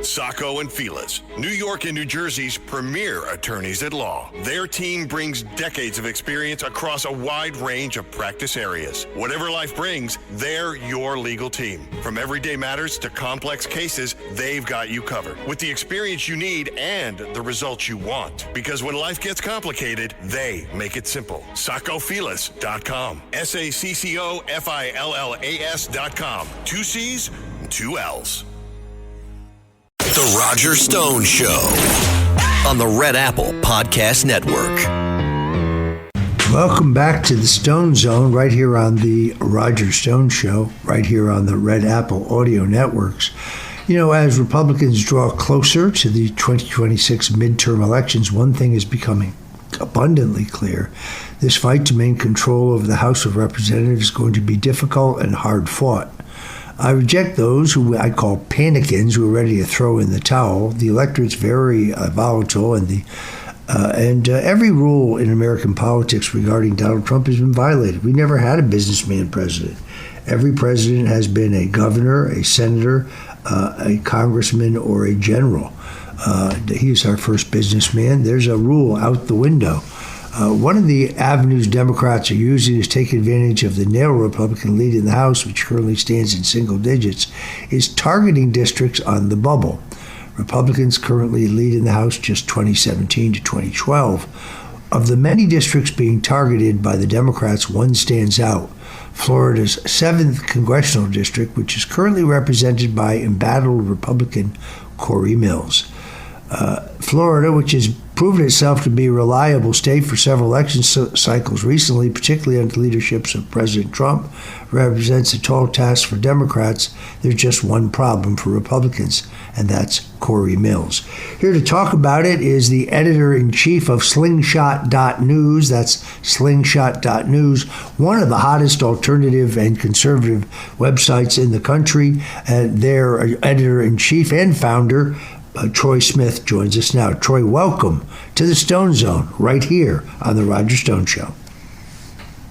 Sacco and Feliz, New York and New Jersey's premier attorneys at law. Their team brings decades of experience across a wide range of practice areas. Whatever life brings, they're your legal team. From everyday matters to complex cases, they've got you covered with the experience you need and the results you want. Because when life gets complicated, they make it simple. SaccoFeliz.com. SACCOFILLAS.com. 2 C's, 2 L's. The Roger Stone Show on the Red Apple Podcast Network. Welcome back to the Stone Zone right here on the Roger Stone Show, right here on the Red Apple Audio Networks. You know, as Republicans draw closer to the 2026 midterm elections, one thing is becoming abundantly clear. This fight to maintain control over the House of Representatives is going to be difficult and hard fought. I reject those who I call panicans who are ready to throw in the towel. The electorate's very volatile, and every rule in American politics regarding Donald Trump has been violated. We never had a businessman president. Every president has been a governor, a senator, a congressman, or a general. He was our first businessman. There's a rule out the window. One of the avenues Democrats are using to take advantage of the narrow Republican lead in the House, which currently stands in single digits, is targeting districts on the bubble. Republicans currently lead in the House just 2017 to 2012. Of the many districts being targeted by the Democrats, one stands out. Florida's 7th congressional district, which is currently represented by embattled Republican Cory Mills. Florida, which has proven itself to be a reliable state for several election cycles recently, particularly under the leadership of President Trump, represents a tall task for Democrats. There's just one problem for Republicans, and that's Cory Mills. Here to talk about it is the editor-in-chief of Slingshot.news. That's Slingshot.news, one of the hottest alternative and conservative websites in the country. Their editor-in-chief and founder, Troy Smith, joins us now. Troy, welcome to the Stone Zone right here on the Roger Stone Show.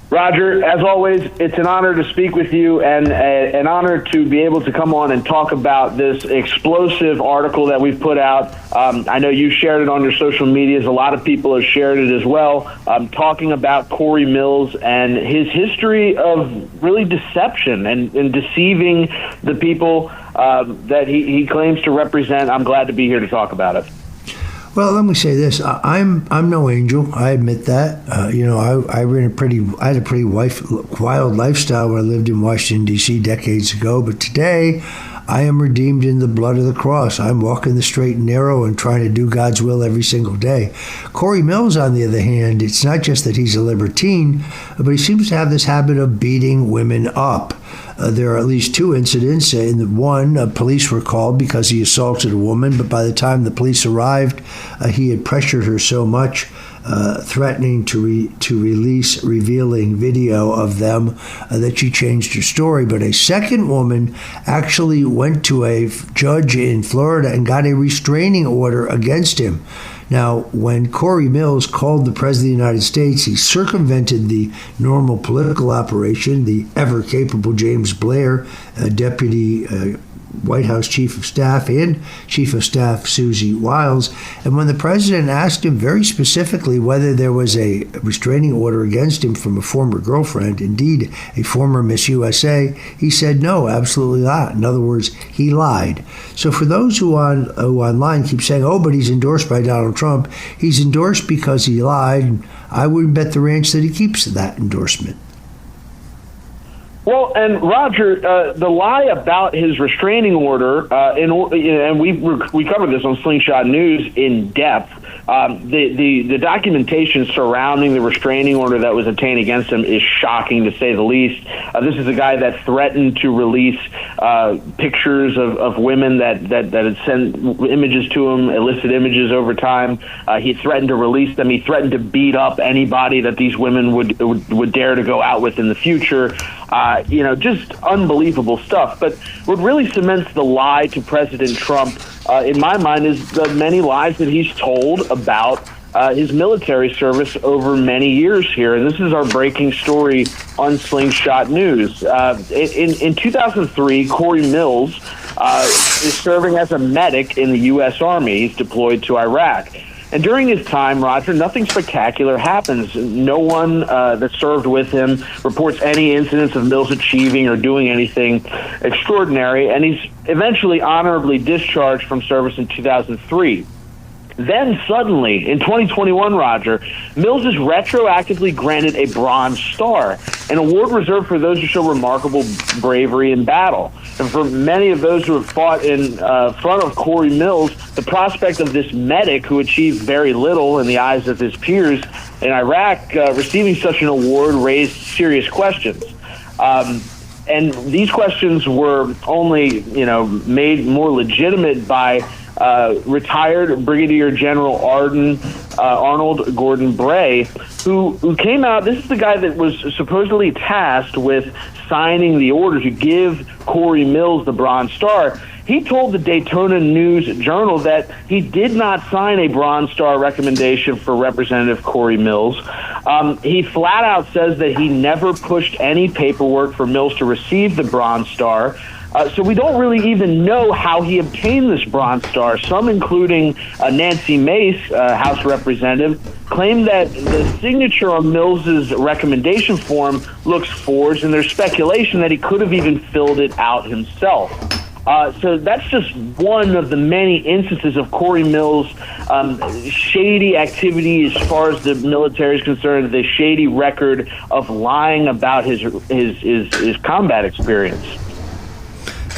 Roger, as always, it's an honor to speak with you and an honor to be able to come on and talk about this explosive article that we've put out. I know you shared it on your social medias. A lot of people have shared it as well, talking about Cory Mills and his history of really deception and deceiving the people that he claims to represent. I'm glad to be here to talk about it. Well, let me say this: I'm no angel. I admit that. I had a pretty wild lifestyle when I lived in Washington D.C. decades ago. But today, I am redeemed in the blood of the cross. I'm walking the straight and narrow and trying to do God's will every single day. Cory Mills, on the other hand, it's not just that he's a libertine, but he seems to have this habit of beating women up. There are at least 2 incidents. In one, police were called because he assaulted a woman, but by the time the police arrived, he had pressured her so much, threatening to release revealing video of them, that she changed her story. But a second woman actually went to a judge in Florida and got a restraining order against him. Now, when Cory Mills called the President of the United States, he circumvented the normal political operation. The ever-capable James Blair, Deputy White House Chief of Staff, and Chief of Staff Susie Wiles. And when the president asked him very specifically whether there was a restraining order against him from a former girlfriend, indeed a former Miss USA, he said no, absolutely not. In other words, he lied. So for those who online keep saying, oh, but he's endorsed by Donald Trump, he's endorsed because he lied. I wouldn't bet the ranch that he keeps that endorsement. Well, and Roger, the lie about his restraining order, and we covered this on Slingshot News in depth. The documentation surrounding the restraining order that was obtained against him is shocking, to say the least. This is a guy that threatened to release pictures of women that had sent images to him, illicit images over time. He threatened to release them. He threatened to beat up anybody that these women would dare to go out with in the future. Just unbelievable stuff. But what really cements the lie to President Trump, in my mind, is the many lies that he's told about his military service over many years here. And this is our breaking story on Slingshot News. In 2003, Cory Mills is serving as a medic in the U.S. Army. He's deployed to Iraq. And during his time, Roger, nothing spectacular happens. No one that served with him reports any incidents of Mills achieving or doing anything extraordinary, and he's eventually honorably discharged from service in 2003. Then suddenly, in 2021, Roger, Mills is retroactively granted a Bronze Star, an award reserved for those who show remarkable bravery in battle. And for many of those who have fought in front of Cory Mills, the prospect of this medic who achieved very little in the eyes of his peers in Iraq receiving such an award raised serious questions. And these questions were only, made more legitimate by retired Brigadier General Arnold Gordon Bray, who came out. This is the guy that was supposedly tasked with signing the order to give Cory Mills the Bronze Star. He told the Daytona News Journal that he did not sign a Bronze Star recommendation for Representative Cory Mills. He flat out says that he never pushed any paperwork for Mills to receive the Bronze Star. So we don't really even know how he obtained this Bronze Star. Some, including Nancy Mace, House Representative, claim that the signature on Mills's recommendation form looks forged, and there's speculation that he could have even filled it out himself. So that's just one of the many instances of Cory Mills' shady activity as far as the military is concerned, the shady record of lying about his combat experience.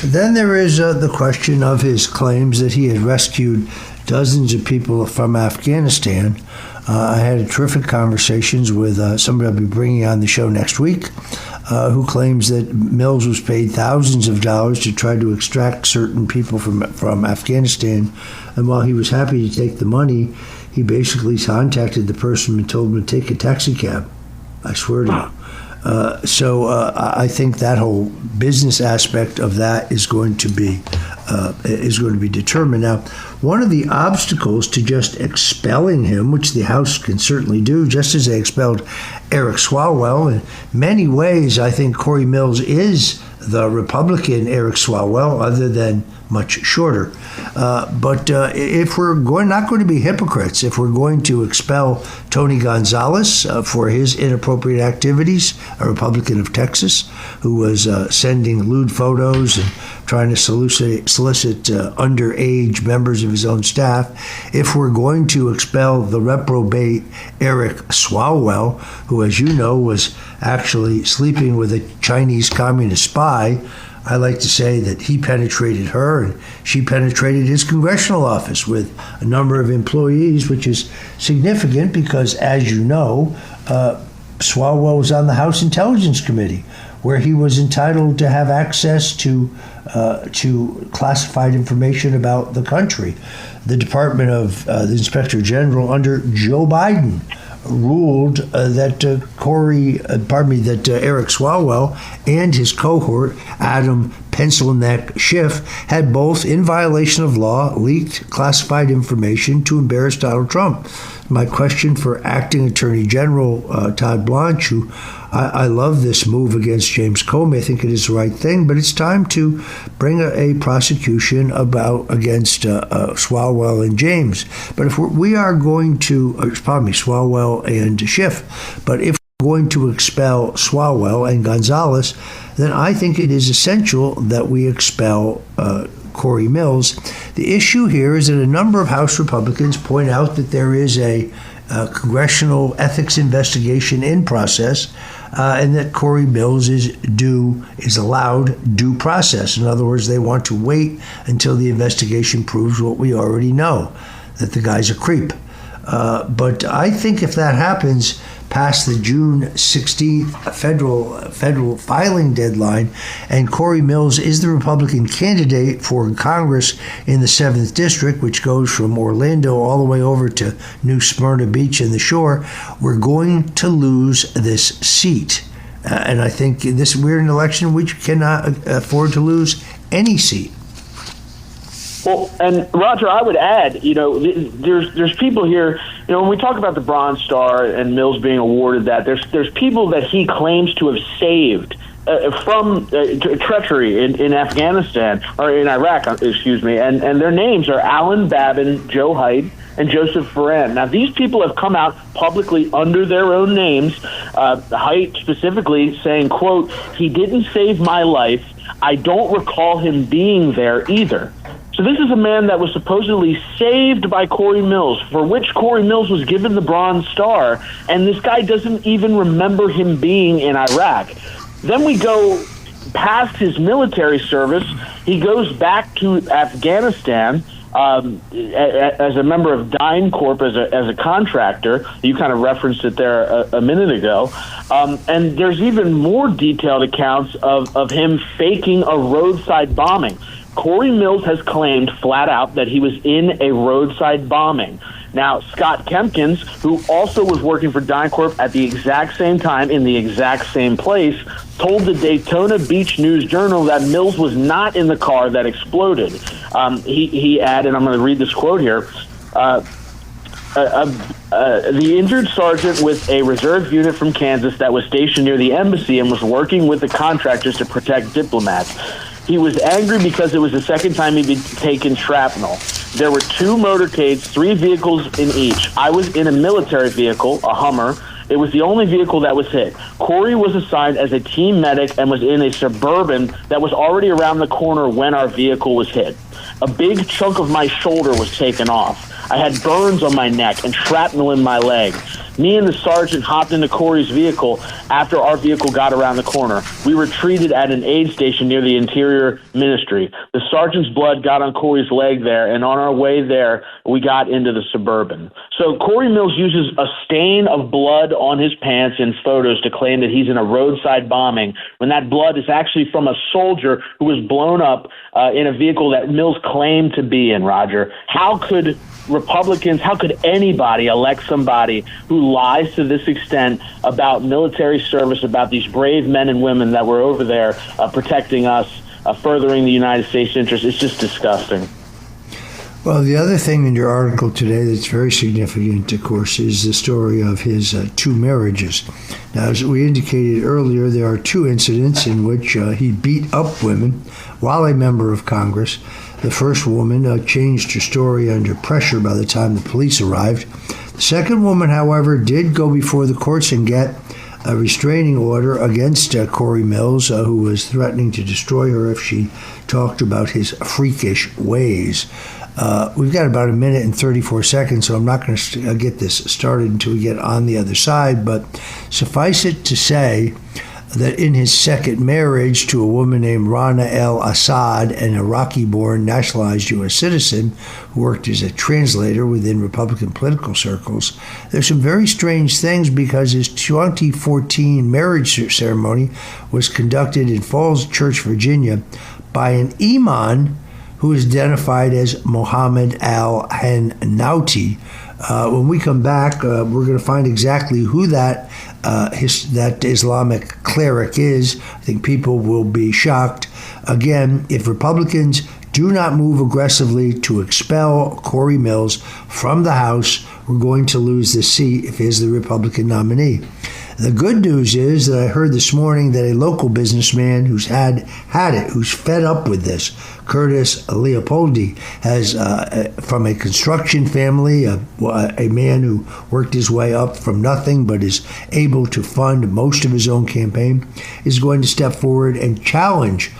Then there is the question of his claims that he had rescued dozens of people from Afghanistan. I had terrific conversations with somebody I'll be bringing on the show next week, who claims that Mills was paid thousands of dollars to try to extract certain people from Afghanistan. And while he was happy to take the money, he basically contacted the person and told him to take a taxi cab. I swear to you. So I think that whole business aspect of that is going to be determined. Now, one of the obstacles to just expelling him, which the House can certainly do, just as they expelled Eric Swalwell, in many ways, I think Cory Mills is the Republican Eric Swalwell, other than much shorter. But if we're not going to be hypocrites, if we're going to expel Tony Gonzalez for his inappropriate activities, a Republican of Texas, who was sending lewd photos and trying to solicit underage members of his own staff, if we're going to expel the reprobate Eric Swalwell, who, as you know, was actually sleeping with a Chinese communist spy, I like to say that he penetrated her and she penetrated his congressional office with a number of employees, which is significant because, as you know, Swalwell was on the House Intelligence Committee, where he was entitled to have access to classified information about the country. The Department of the Inspector General under Joe Biden ruled that Eric Swalwell and his cohort, Adam Pencil-Neck Schiff, had both, in violation of law, leaked classified information to embarrass Donald Trump. My question for Acting Attorney General Todd Blanche, who I love this move against James Comey. I think it is the right thing, but it's time to bring a prosecution against Swalwell and James. But if we are going to, Swalwell and Schiff, but if we're going to expel Swalwell and Gonzalez, then I think it is essential that we expel Cory Mills. The issue here is that a number of House Republicans point out that there is a congressional ethics investigation in process, and that Cory Mills is allowed due process. In other words, they want to wait until the investigation proves what we already know, that the guy's a creep. But I think if that happens past the June 16th federal filing deadline, and Cory Mills is the Republican candidate for Congress in the 7th District, which goes from Orlando all the way over to New Smyrna Beach and the Shore, we're going to lose this seat. And I think we're in an election which cannot afford to lose any seat. Well, and Roger, I would add, there's people here, when we talk about the Bronze Star and Mills being awarded that, there's people that he claims to have saved from treachery in Afghanistan, or in Iraq, excuse me, and their names are Alan Babin, Joe Haidt, and Joseph Ferran. Now, these people have come out publicly under their own names, Haidt specifically saying, quote, "He didn't save my life. I don't recall him being there either." So this is a man that was supposedly saved by Cory Mills, for which Cory Mills was given the Bronze Star, and this guy doesn't even remember him being in Iraq. Then we go past his military service. He goes back to Afghanistan as a member of DynCorp, as a contractor. You kind of referenced it there a minute ago. And there's even more detailed accounts of him faking a roadside bombing. Cory Mills has claimed flat out that he was in a roadside bombing. Now, Scott Kempkins, who also was working for DynCorp at the exact same time in the exact same place, told the Daytona Beach News-Journal that Mills was not in the car that exploded. He added, I'm going to read this quote here, the injured sergeant with a reserve unit from Kansas that was stationed near the embassy and was working with the contractors to protect diplomats. He was angry because it was the second time he'd been taken shrapnel. There were 2 motorcades, 3 vehicles in each. I was in a military vehicle, a Hummer. It was the only vehicle that was hit. Cory was assigned as a team medic and was in a Suburban that was already around the corner when our vehicle was hit. A big chunk of my shoulder was taken off. I had burns on my neck and shrapnel in my leg. Me and the sergeant hopped into Cory's vehicle after our vehicle got around the corner. We retreated at an aid station near the Interior Ministry. The sergeant's blood got on Cory's leg there, and on our way there, we got into the Suburban. So Cory Mills uses a stain of blood on his pants in photos to claim that he's in a roadside bombing, when that blood is actually from a soldier who was blown up in a vehicle that Mills claimed to be in, Roger. How could Republicans, how could anybody elect somebody who lies to this extent about military service, about these brave men and women that were over there protecting us, furthering the United States interest? It's just disgusting. Well, the other thing in your article today that's very significant, of course, is the story of his 2 marriages. Now, as we indicated earlier, there are 2 incidents in which he beat up women while a member of Congress. The first woman changed her story under pressure by the time the police arrived. The second woman, however, did go before the courts and get a restraining order against Cory Mills, who was threatening to destroy her if she talked about his freakish ways. We've got about 1 minute and 34 seconds, so I'm not going to get this started until we get on the other side, but suffice it to say that in his second marriage to a woman named Rana El Assad, an Iraqi-born nationalized U.S. citizen who worked as a translator within Republican political circles, there's some very strange things because his 2014 marriage ceremony was conducted in Falls Church, Virginia, by an imam who is identified as Mohammed al-Hannauti. When we come back, we're going to find exactly who that Islamic cleric is. I think people will be shocked. Again, if Republicans do not move aggressively to expel Cory Mills from the House, we're going to lose the seat if he's the Republican nominee. The good news is that I heard this morning that a local businessman who's had it, who's fed up with this, Curtis Leopoldi, has, from a construction family, a man who worked his way up from nothing but is able to fund most of his own campaign, is going to step forward and challenge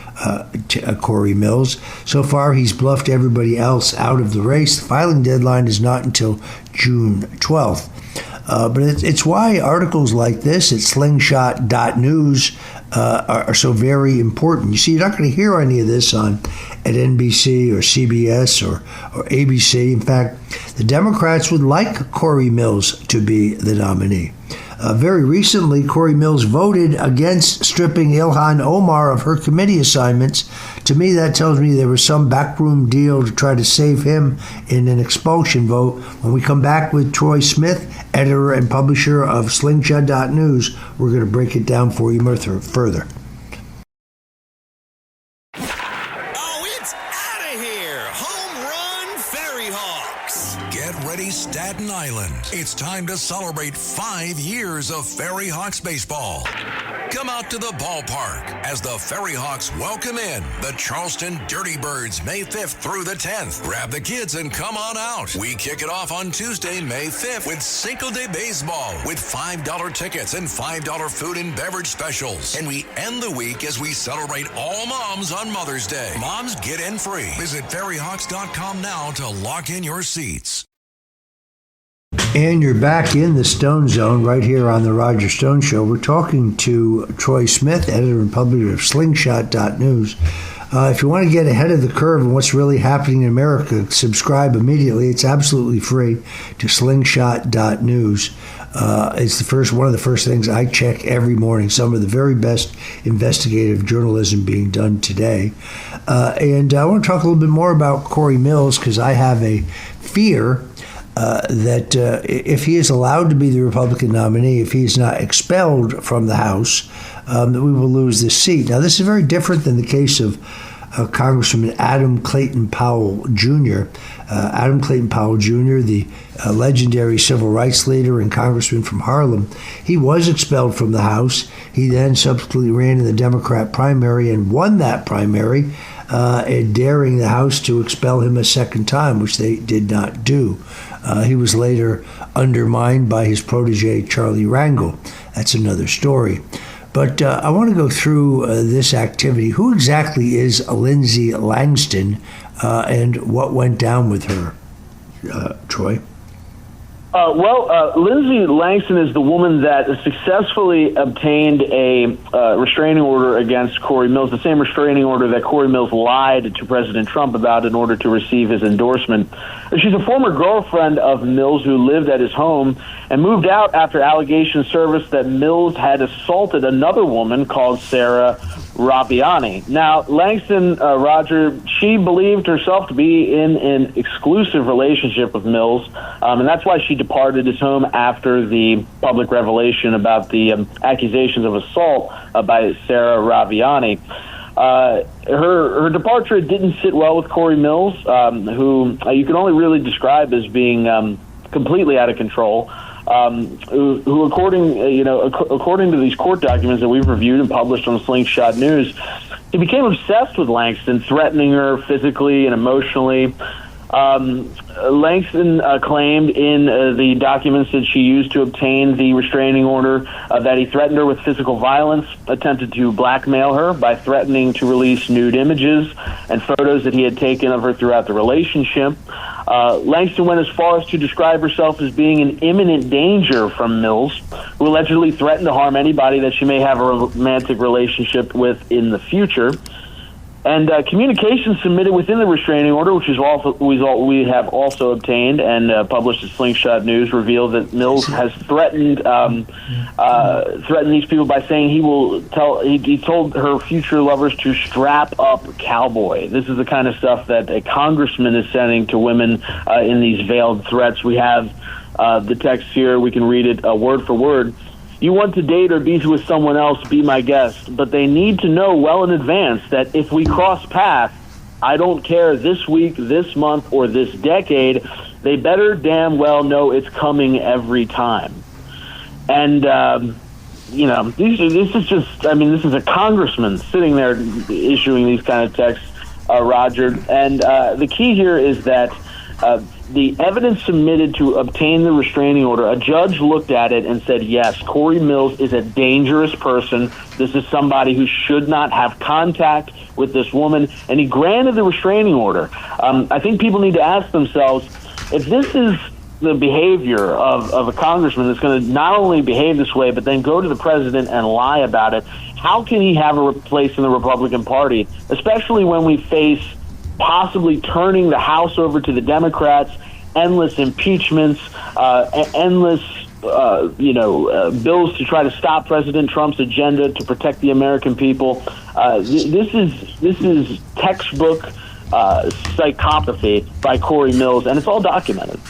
Cory Mills. So far, he's bluffed everybody else out of the race. The filing deadline is not until June 12th. But it's why articles like this at slingshot.news are so very important. You see, you're not going to hear any of this at NBC or CBS or ABC. In fact, the Democrats would like Cory Mills to be the nominee. Very recently, Cory Mills voted against stripping Ilhan Omar of her committee assignments. To me, that tells me there was some backroom deal to try to save him in an expulsion vote. When we come back with Troy Smith, editor and publisher of slingshot.news, we're going to break it down for you further. Staten Island. It's time to celebrate 5 years of Ferry Hawks baseball. Come out to the ballpark as the Ferry Hawks welcome in the Charleston Dirty Birds May 5th through the 10th. Grab the kids and come on out. We kick it off on Tuesday, May 5th with Cinco de Baseball with $5 tickets and $5 food and beverage specials. And we end the week as we celebrate all moms on Mother's Day. Moms get in free. Visit ferryhawks.com now to lock in your seats. And you're back in the Stone Zone right here on the Roger Stone Show. We're talking to Troy Smith, editor and publisher of Slingshot.news. If you want to get ahead of the curve on what's really happening in America, subscribe immediately. It's absolutely free to Slingshot.news. It's one of the first things I check every morning. Some of the very best investigative journalism being done today. And I want to talk a little bit more about Cory Mills because I have a fear that if he is allowed to be the Republican nominee, if he is not expelled from the House, that we will lose this seat. Now, this is very different than the case of Congressman Adam Clayton Powell Jr. Adam Clayton Powell Jr., the legendary civil rights leader and congressman from Harlem, he was expelled from the House. He then subsequently ran in the Democrat primary and won that primary, daring the House to expel him a second time, which they did not do. He was later undermined by his protege, Charlie Rangel. That's another story. But I want to go through this activity. Who exactly is Lindsay Langston and what went down with her, Troy? Lindsay Langston is the woman that successfully obtained a restraining order against Cory Mills, the same restraining order that Cory Mills lied to President Trump about in order to receive his endorsement. She's a former girlfriend of Mills who lived at his home and moved out after allegations surfaced that Mills had assaulted another woman called Sarah Raviani. Now, Langston, Roger, she believed herself to be in an exclusive relationship with Mills, and that's why she departed his home after the public revelation about the accusations of assault by Sarah Raviani. Her departure didn't sit well with Cory Mills, who you can only really describe as being completely out of control. Who according to these court documents that we've reviewed and published on Slingshot News, he became obsessed with Langston, threatening her physically and emotionally. Langston claimed in the documents that she used to obtain the restraining order that he threatened her with physical violence, attempted to blackmail her by threatening to release nude images and photos that he had taken of her throughout the relationship. Langston went as far as to describe herself as being in imminent danger from Mills, who allegedly threatened to harm anybody that she may have a romantic relationship with in the future. And communications submitted within the restraining order, which is we have also obtained and published at Slingshot News, reveal that Mills has threatened these people by saying he told her future lovers to strap up cowboy. This is the kind of stuff that a congressman is sending to women in these veiled threats. We have the text here. We can read it word for word. You want to date or be with someone else, be my guest, but they need to know well in advance that if we cross paths, I don't care this week, this month, or this decade, they better damn well know it's coming every time. And, this is a congressman sitting there issuing these kind of texts, Roger. And the key here is that the evidence submitted to obtain the restraining order, a judge looked at it and said, yes, Cory Mills is a dangerous person. This is somebody who should not have contact with this woman, and he granted the restraining order. I think people need to ask themselves, if this is the behavior of a congressman that's going to not only behave this way, but then go to the president and lie about it, how can he have a place in the Republican Party, especially when we face possibly turning the House over to the Democrats, endless impeachments, endless bills to try to stop President Trump's agenda to protect the American people. This is textbook psychopathy by Cory Mills, and it's all documented.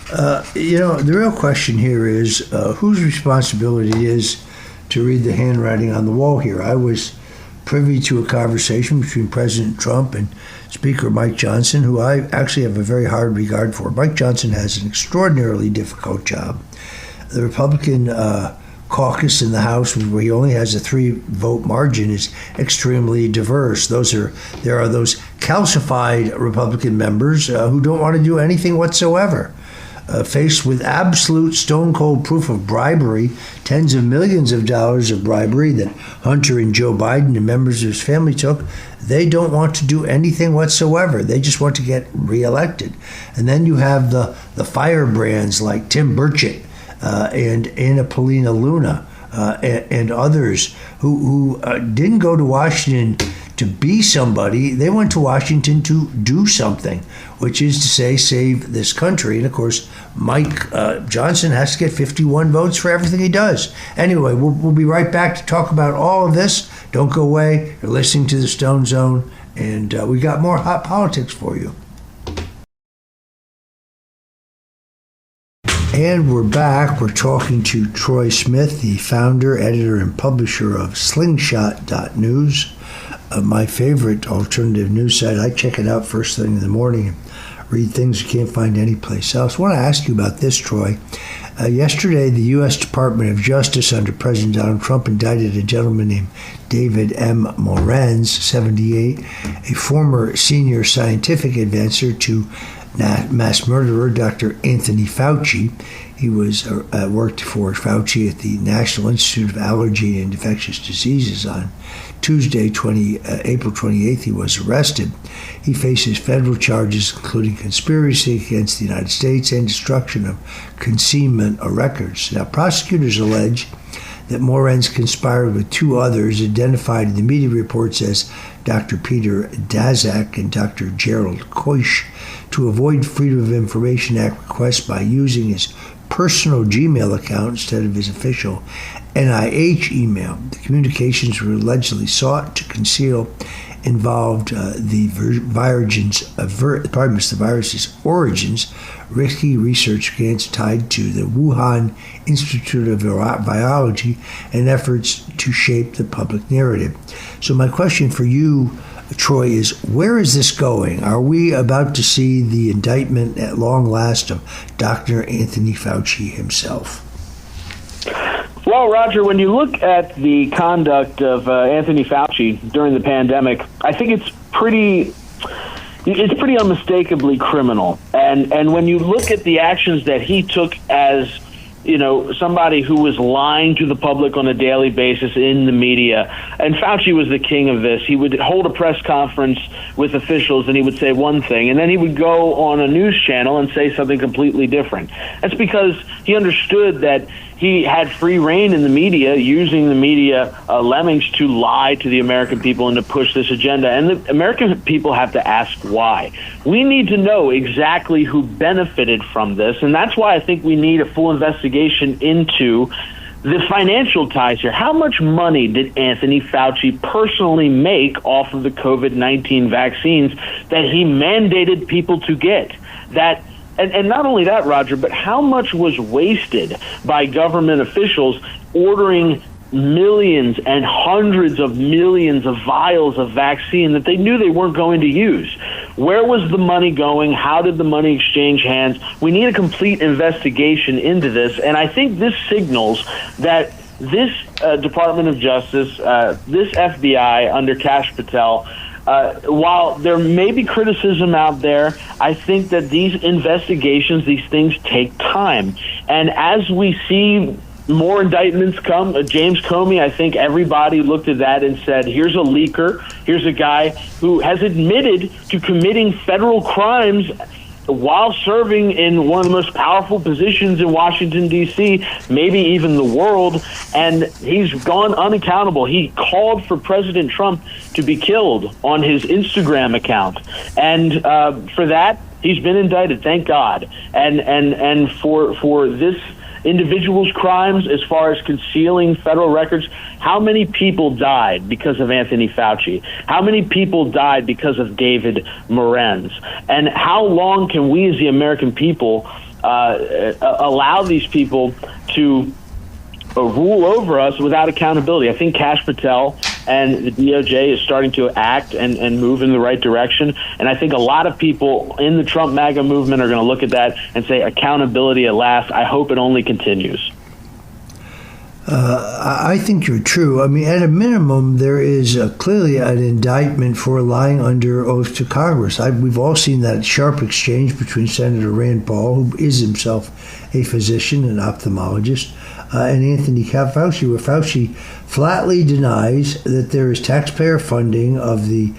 The real question here is whose responsibility is to read the handwriting on the wall here. I was privy to a conversation between President Trump and Speaker Mike Johnson, who I actually have a very hard regard for. Mike Johnson has an extraordinarily difficult job. The Republican caucus in the House, where he only has a 3-vote margin, is extremely diverse. There are those calcified Republican members who don't want to do anything whatsoever. Faced with absolute stone-cold proof of bribery, tens of millions of dollars of bribery that Hunter and Joe Biden and members of his family took, they don't want to do anything whatsoever. They just want to get reelected. And then you have the firebrands like Tim Burchett and Anna Paulina Luna and others who didn't go to Washington to be somebody. They went to Washington to do something, which is to say, save this country. And of course, Mike Johnson has to get 51 votes for everything he does. Anyway, we'll be right back to talk about all of this. Don't go away. You're listening to the Stone Zone, and we got more hot politics for you. And we're back. We're talking to Troy Smith, the founder, editor, and publisher of Slingshot.news, my favorite alternative news site. I check it out first thing in the morning and read things you can't find anyplace else. I want to ask you about this, Troy. Yesterday, the U.S. Department of Justice under President Donald Trump indicted a gentleman named David M. Morenz, 78, a former senior scientific advisor to mass murderer Dr. Anthony Fauci. He was worked for Fauci at the National Institute of Allergy and Infectious Diseases. On Tuesday, April 28th, he was arrested. He faces federal charges including conspiracy against the United States and destruction of concealment of records. Now, prosecutors allege that Morenz conspired with 2 others identified in the media reports as Dr. Peter Daszak and Dr. Gerald Koish to avoid Freedom of Information Act requests by using his personal Gmail account instead of his official NIH email. The communications were allegedly sought to conceal involved the virus's origins, risky research grants tied to the Wuhan Institute of Virology, and efforts to shape the public narrative. So my question for you, Troy, is where is this going? Are we about to see the indictment at long last of Dr. Anthony Fauci himself? Well, Roger, when you look at the conduct of Anthony Fauci during the pandemic, I think it's pretty unmistakably criminal. And when you look at the actions that he took as, somebody who was lying to the public on a daily basis in the media, and Fauci was the king of this. He would hold a press conference with officials and he would say one thing, and then he would go on a news channel and say something completely different. That's because he understood that he had free reign in the media, using the media lemmings to lie to the American people and to push this agenda. And the American people have to ask why. We need to know exactly who benefited from this, and that's why I think we need a full investigation into the financial ties here. How much money did Anthony Fauci personally make off of the COVID-19 vaccines that he mandated people to get? And not only that, Roger, but how much was wasted by government officials ordering millions and hundreds of millions of vials of vaccine that they knew they weren't going to use? Where was the money going? How did the money exchange hands? We need a complete investigation into this, and I think this signals that this Department of Justice, this FBI under Kash Patel, while there may be criticism out there, I think that these investigations, these things take time. And as we see more indictments come, James Comey, I think everybody looked at that and said, here's a leaker, here's a guy who has admitted to committing federal crimes while serving in one of the most powerful positions in Washington, D.C., maybe even the world, and he's gone unaccountable. He called for President Trump to be killed on his Instagram account, and for that, he's been indicted, thank God. And for this individuals' crimes as far as concealing federal records, how many people died because of Anthony Fauci? How many people died because of David Morenz? And how long can we as the American people allow these people to rule over us without accountability? I think Kash Patel and the DOJ is starting to act and move in the right direction. And I think a lot of people in the Trump MAGA movement are going to look at that and say accountability at last. I hope it only continues. I think you're true. I mean, at a minimum, there is clearly an indictment for lying under oath to Congress. We've all seen that sharp exchange between Senator Rand Paul, who is himself a physician, an ophthalmologist, and Anthony Fauci, where Fauci flatly denies that there is taxpayer funding of the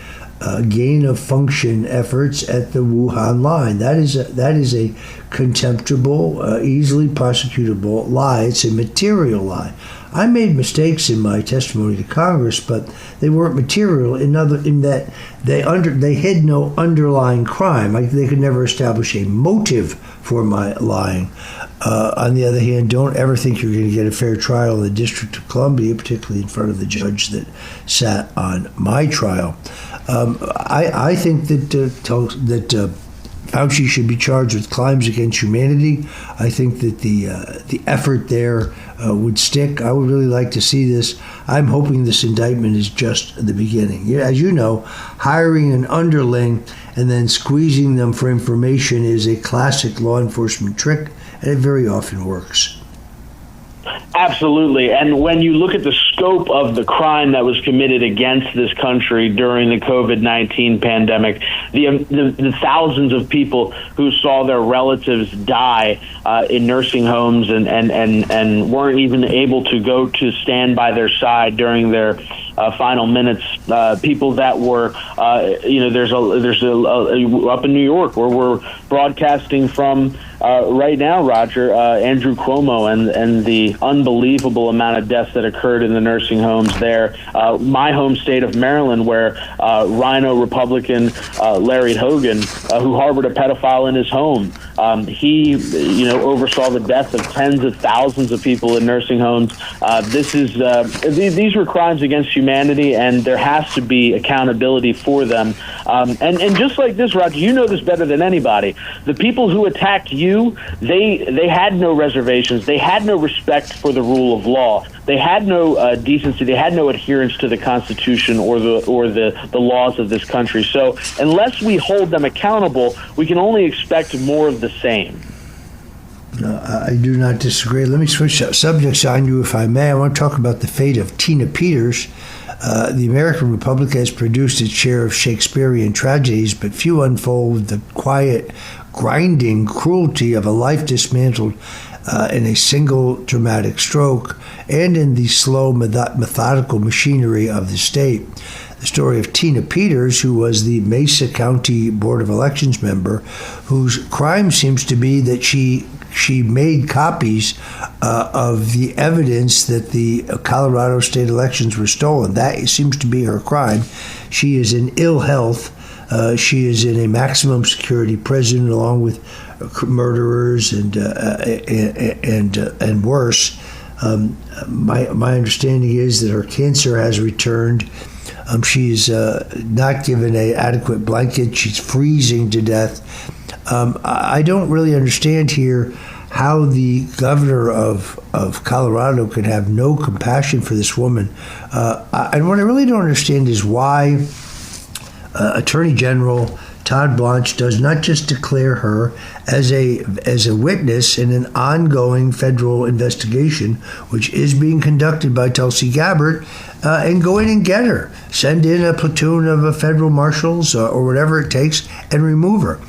gain of function efforts at the Wuhan line. That is a contemptible, easily prosecutable lie. It's a material lie. I made mistakes in my testimony to Congress, but they weren't material in that they hid no underlying crime. They could never establish a motive for my lying. On the other hand, don't ever think you're going to get a fair trial in the District of Columbia, particularly in front of the judge that sat on my trial. I think that Fauci should be charged with crimes against humanity. I think that the effort there would stick. I would really like to see this. I'm hoping this indictment is just the beginning. As you know, hiring an underling and then squeezing them for information is a classic law enforcement trick, and it very often works. Absolutely. And when you look at the scope of the crime that was committed against this country during the COVID-19 pandemic, the thousands of people who saw their relatives die in nursing homes and weren't even able to go to stand by their side during their final minutes, people that were, there's up in New York where we're broadcasting from right now, Roger, Andrew Cuomo and the unbelievable amount of deaths that occurred in the nursing homes there. My home state of Maryland, where Rhino Republican Larry Hogan, who harbored a pedophile in his home, he oversaw the death of tens of thousands of people in nursing homes. These were crimes against humanity, and there has to be accountability for them. And just like this, Roger, you know this better than anybody. The people who attacked you, they had no reservations. They had no respect for the rule of law. They had no decency. They had no adherence to the Constitution or the laws of this country. So unless we hold them accountable, we can only expect more of the same. I do not disagree. Let me switch subjects on you, if I may. I want to talk about the fate of Tina Peters. The American Republic has produced its share of Shakespearean tragedies, but few unfold the quiet, grinding cruelty of a life dismantled in a single dramatic stroke, and in the slow, methodical machinery of the state. The story of Tina Peters, who was the Mesa County Board of Elections member, whose crime seems to be that she made copies of the evidence that the Colorado state elections were stolen. That seems to be her crime. She is in ill health. She is in a maximum security prison along with murderers and worse. My understanding is that her cancer has returned. She's not given an adequate blanket. She's freezing to death. I don't really understand here how the governor of Colorado could have no compassion for this woman. And what I really don't understand is why Attorney General Todd Blanche does not just declare her as a witness in an ongoing federal investigation, which is being conducted by Tulsi Gabbard, and go in and get her. Send in a platoon of federal marshals or whatever it takes and remove her.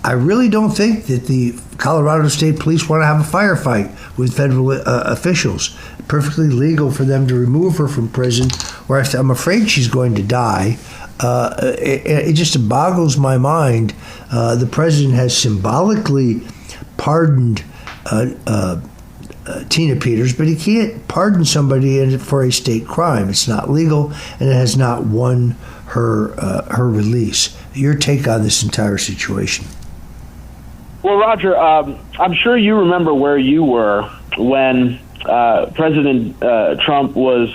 I really don't think that the Colorado State Police want to have a firefight with federal officials. Perfectly legal for them to remove her from prison, where I'm afraid she's going to die. It just boggles my mind. The president has symbolically pardoned Tina Peters, but he can't pardon somebody for a state crime. It's not legal, and it has not won her release. Your take on this entire situation? Well, Roger, I'm sure you remember where you were when President Trump was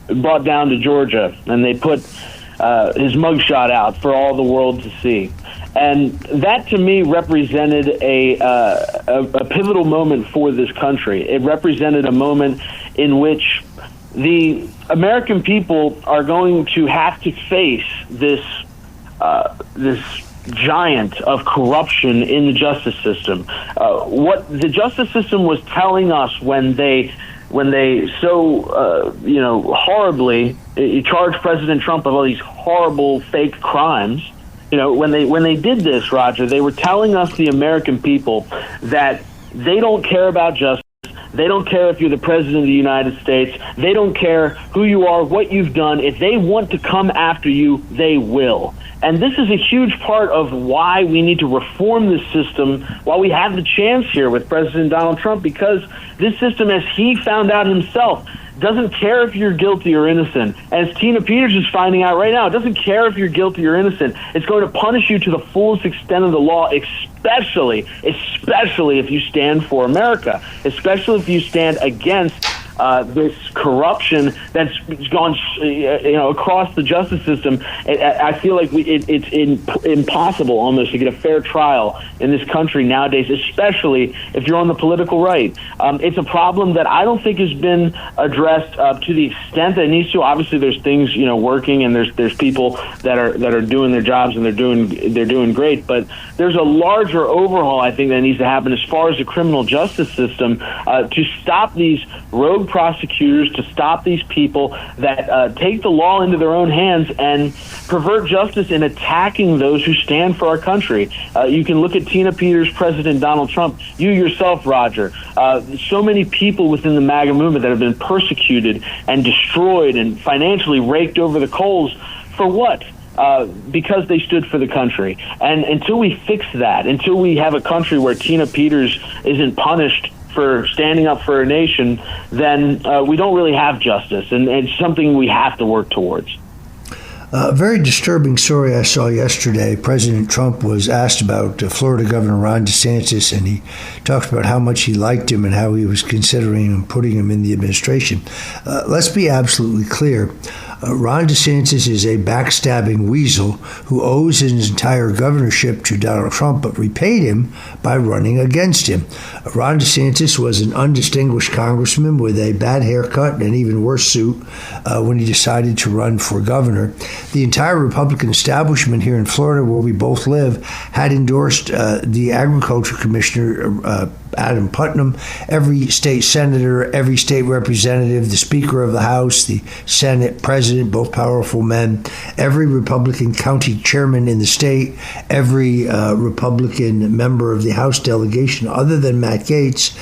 brought down to Georgia, and they put his mugshot out for all the world to see. And that, to me, represented a pivotal moment for this country. It represented a moment in which the American people are going to have to face this giant of corruption in the justice system. What the justice system was telling us when they when they horribly charged President Trump of all these horrible fake crimes. When they did this, Roger, they were telling us, the American people, that they don't care about justice. They don't care if you're the president of the United States. They don't care who you are, what you've done. If they want to come after you, they will. And this is a huge part of why we need to reform this system while we have the chance here with President Donald Trump, because this system, as he found out himself, doesn't care if you're guilty or innocent. As Tina Peters is finding out right now, it doesn't care if you're guilty or innocent. It's going to punish you to the fullest extent of the law, especially if you stand for America, especially if you stand against this corruption that's gone, across the justice system. I feel like it's impossible almost to get a fair trial in this country nowadays, especially if you're on the political right. It's a problem that I don't think has been addressed to the extent that it needs to. Obviously, there's things working, and there's people that are doing their jobs, and they're doing great. But there's a larger overhaul, I think, that needs to happen as far as the criminal justice system to stop these rogue prosecutors, to stop these people that take the law into their own hands and pervert justice in attacking those who stand for our country. You can look at Tina Peters, President Donald Trump, you yourself, Roger, so many people within the MAGA movement that have been persecuted and destroyed and financially raked over the coals. For what? Because they stood for the country. And until we fix that, until we have a country where Tina Peters isn't punished for standing up for a nation, then we don't really have justice, and it's something we have to work towards. A very disturbing story I saw yesterday. President Trump was asked about Florida Governor Ron DeSantis, and he talked about how much he liked him and how he was considering putting him in the administration. Let's be absolutely clear. Ron DeSantis is a backstabbing weasel who owes his entire governorship to Donald Trump, but repaid him by running against him. Ron DeSantis was an undistinguished congressman with a bad haircut and an even worse suit when he decided to run for governor. The entire Republican establishment here in Florida, where we both live, had endorsed the agriculture commissioner, Adam Putnam, every state senator, every state representative, the Speaker of the House, the Senate president, both powerful men, every Republican county chairman in the state, every Republican member of the House delegation, other than Matt Gaetz.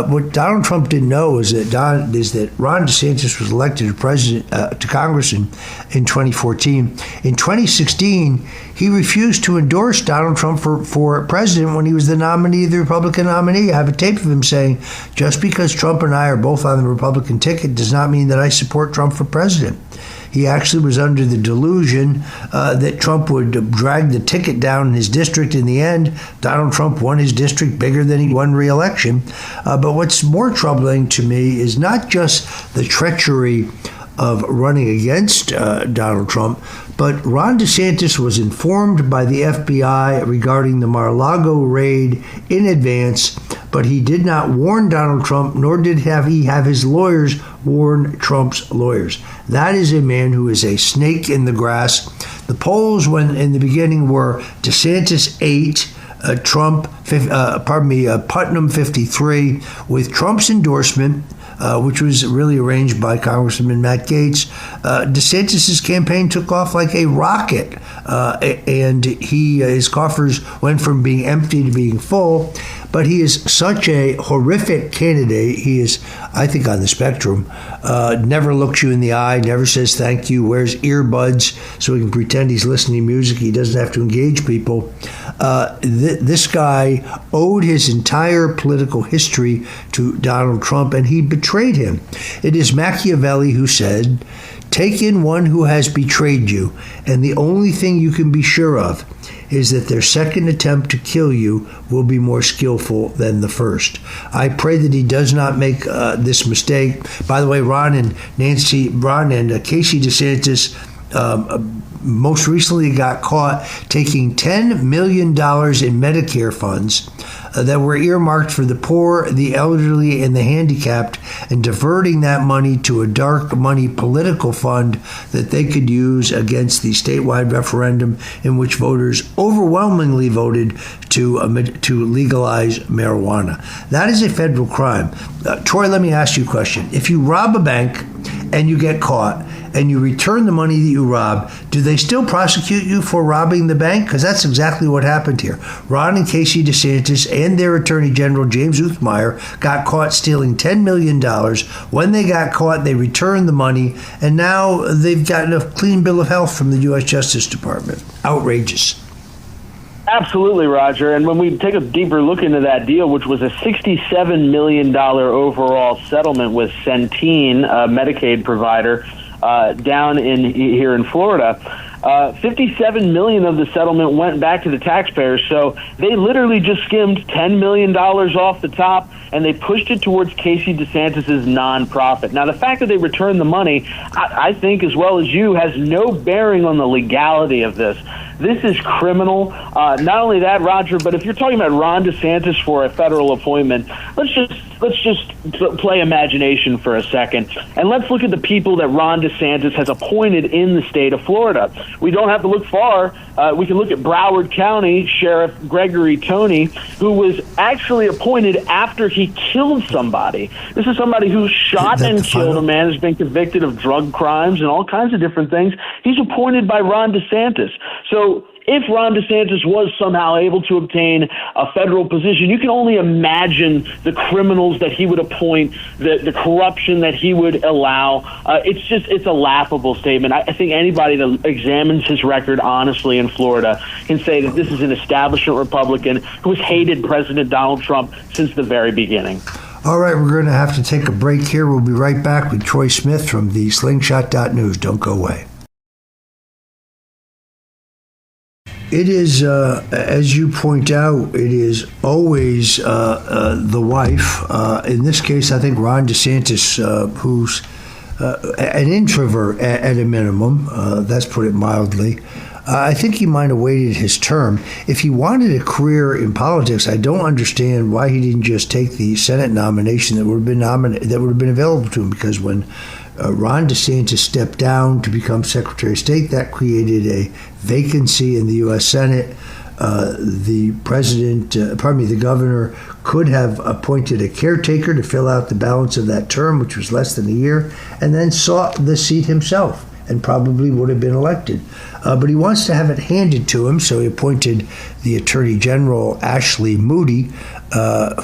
What Donald Trump didn't know is that Ron DeSantis was elected to Congress in 2014. In 2016, he refused to endorse Donald Trump for president when he was the nominee, the Republican nominee. I have a tape of him saying, just because Trump and I are both on the Republican ticket does not mean that I support Trump for president. He actually was under the delusion that Trump would drag the ticket down in his district. In the end, Donald Trump won his district bigger than he won re-election. But what's more troubling to me is not just the treachery of running against Donald Trump, but Ron DeSantis was informed by the FBI regarding the Mar-a-Lago raid in advance, but he did not warn Donald Trump, nor did he have his lawyers warn Trump's lawyers. That is a man who is a snake in the grass. The polls in the beginning were DeSantis 8, Putnam 53, with Trump's endorsement, which was really arranged by Congressman Matt Gaetz. DeSantis' campaign took off like a rocket, and his coffers went from being empty to being full. But he is such a horrific candidate. He is, I think, on the spectrum. Never looks you in the eye, never says thank you, wears earbuds so he can pretend he's listening to music. He doesn't have to engage people. This guy owed his entire political history to Donald Trump, and he betrayed him. It is Machiavelli who said, "Take in one who has betrayed you, and the only thing you can be sure of is that their second attempt to kill you will be more skillful than the first." I pray that he does not make this mistake. By the way, Ron and Casey DeSantis most recently got caught taking $10 million in Medicare funds that were earmarked for the poor, the elderly, and the handicapped, and diverting that money to a dark money political fund that they could use against the statewide referendum in which voters overwhelmingly voted to legalize marijuana. That is a federal crime. Troy, let me ask you a question. If you rob a bank and you get caught and you return the money that you robbed, do they still prosecute you for robbing the bank? Because that's exactly what happened here. Ron and Casey DeSantis and their Attorney General, James Uthmeier, got caught stealing $10 million. When they got caught, they returned the money, and now they've gotten a clean bill of health from the U.S. Justice Department. Outrageous. Absolutely, Roger. And when we take a deeper look into that deal, which was a $67 million overall settlement with Centene, a Medicaid provider, down here in Florida, $57 million of the settlement went back to the taxpayers. So they literally just skimmed $10 million off the top, and they pushed it towards Casey DeSantis' nonprofit. Now, the fact that they returned the money, I think, as well as you, has no bearing on the legality of this. This is criminal. Not only that, Roger, but if you're talking about Ron DeSantis for a federal appointment, let's just play imagination for a second, and let's look at the people that Ron DeSantis has appointed in the state of Florida. We don't have to look far. We can look at Broward County Sheriff Gregory Toney, who was actually appointed after he killed somebody. This is somebody who shot and killed a man who's been convicted of drug crimes and all kinds of different things. He's appointed by Ron DeSantis. So if Ron DeSantis was somehow able to obtain a federal position, you can only imagine the criminals that he would appoint, the corruption that he would allow. It's a laughable statement. I think anybody that examines his record honestly in Florida can say that this is an establishment Republican who has hated President Donald Trump since the very beginning. All right, we're going to have to take a break here. We'll be right back with Troy Smith from the slingshot.news. Don't go away. It is, as you point out, it is always the wife. In this case, I think Ron DeSantis, who's an introvert at a minimum, that's put it mildly. I think he might have waited his term. If he wanted a career in politics, I don't understand why he didn't just take the Senate nomination that would have been available to him. Because when Ron DeSantis stepped down to become Secretary of State, that created a vacancy in the U.S. Senate. The governor could have appointed a caretaker to fill out the balance of that term, which was less than a year, and then sought the seat himself and probably would have been elected. But he wants to have it handed to him, so he appointed the Attorney General, Ashley Moody,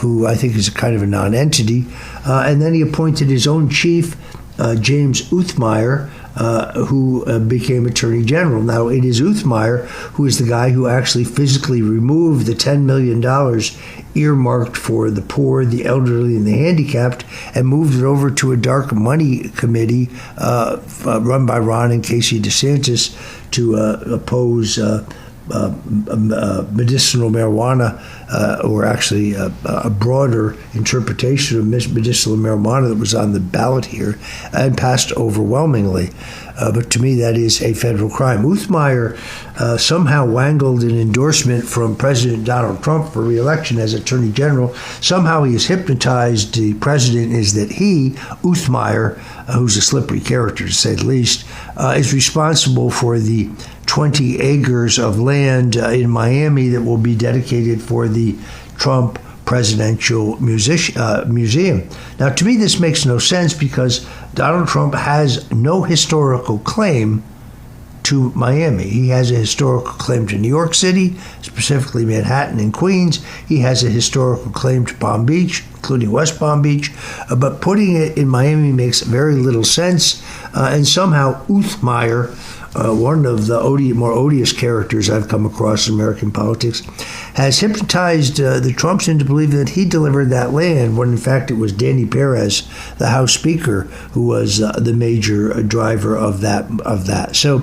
who I think is a kind of a non-entity, and then he appointed his own chief, James Uthmeier, who became Attorney General. Now, it is Uthmeier who is the guy who actually physically removed the $10 million earmarked for the poor, the elderly, and the handicapped, and moved it over to a dark money committee run by Ron and Casey DeSantis to oppose medicinal marijuana, or actually a broader interpretation of medicinal marijuana that was on the ballot here and passed overwhelmingly. But to me, that is a federal crime. Uthmeier somehow wangled an endorsement from President Donald Trump for re-election as Attorney General. Somehow he has hypnotized the president is that he, Uthmeier, who's a slippery character to say the least, is responsible for the 20 acres of land in Miami that will be dedicated for the Trump Presidential Museum. Now, to me, this makes no sense because Donald Trump has no historical claim to Miami. He has a historical claim to New York City, specifically Manhattan and Queens. He has a historical claim to Palm Beach, including West Palm Beach. But putting it in Miami makes very little sense. And somehow Uthmeier, one of the more odious characters I've come across in American politics, has hypnotized the Trumps into believing that he delivered that land, when in fact it was Danny Perez, the House Speaker, who was the major driver of that. So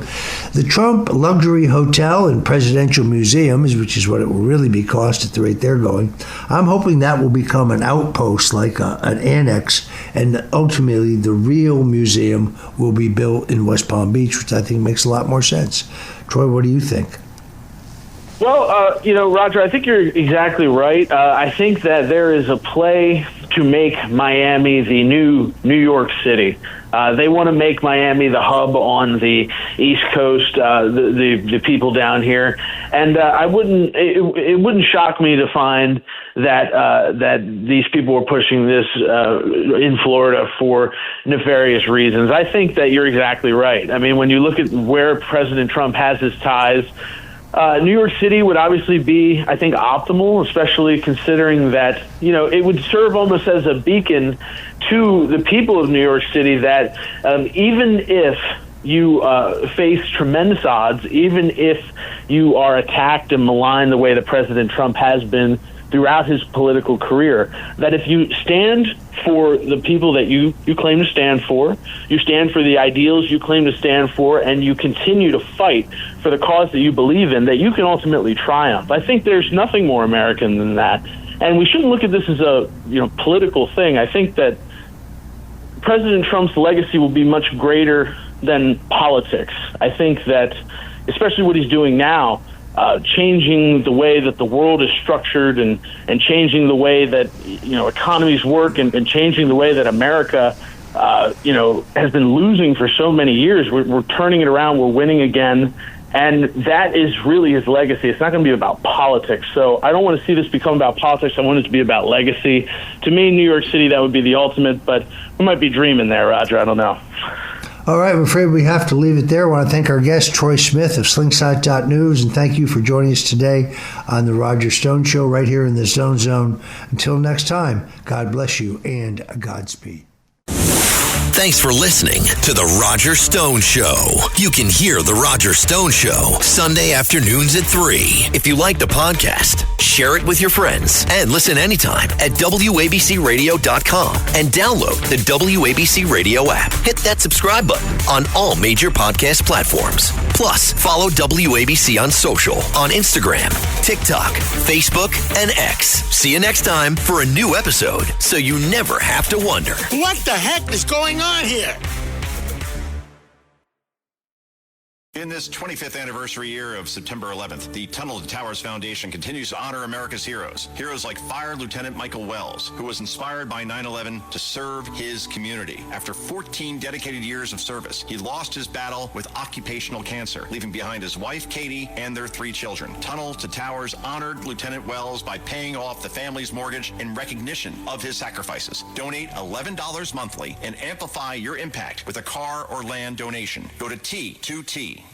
the Trump luxury hotel and presidential museums, which is what it will really be cost at the rate they're going, I'm hoping that will become an outpost, like an annex, and ultimately the real museum will be built in West Palm Beach, which I think makes a lot more sense. Troy, what do you think? Well, Roger, I think you're exactly right. I think that there is a play to make Miami the new New York City. They want to make Miami the hub on the East Coast, the people down here, and it wouldn't shock me to find that these people were pushing this in Florida for nefarious reasons. I think that you're exactly right. I mean, when you look at where President Trump has his ties, New York City would obviously be, I think, optimal, especially considering that, it would serve almost as a beacon to the people of New York City that even if you face tremendous odds, even if you are attacked and maligned the way that President Trump has been throughout his political career, that if you stand for the people that you claim to stand for, you stand for the ideals you claim to stand for, and you continue to fight for the cause that you believe in, that you can ultimately triumph. I think there's nothing more American than that. And we shouldn't look at this as a political thing. I think that President Trump's legacy will be much greater than politics. I think that, especially what he's doing now, changing the way that the world is structured and changing the way that economies work and changing the way that America has been losing for so many years. We're turning it around. We're winning again. And that is really his legacy. It's not going to be about politics. So I don't want to see this become about politics. I want it to be about legacy. To me, New York City, that would be the ultimate, but we might be dreaming there, Roger. I don't know. All right, I'm afraid we have to leave it there. I want to thank our guest, Troy Smith of Slingshot.news, and thank you for joining us today on the Roger Stone Show right here in the Zone Zone. Until next time, God bless you and Godspeed. Thanks for listening to The Roger Stone Show. You can hear The Roger Stone Show Sunday afternoons at 3. If you like the podcast, share it with your friends and listen anytime at WABCRadio.com and download the WABC Radio app. Hit that subscribe button on all major podcast platforms. Plus, follow WABC on social on Instagram, TikTok, Facebook, and X. See you next time for a new episode so you never have to wonder. What the heck is going on here? In this 25th anniversary year of September 11th, the Tunnel to Towers Foundation continues to honor America's heroes. Heroes like Fire Lieutenant Michael Wells, who was inspired by 9/11 to serve his community. After 14 dedicated years of service, he lost his battle with occupational cancer, leaving behind his wife, Katie, and their 3 children. Tunnel to Towers honored Lieutenant Wells by paying off the family's mortgage in recognition of his sacrifices. Donate $11 monthly and amplify your impact with a car or land donation. Go to T2T.org.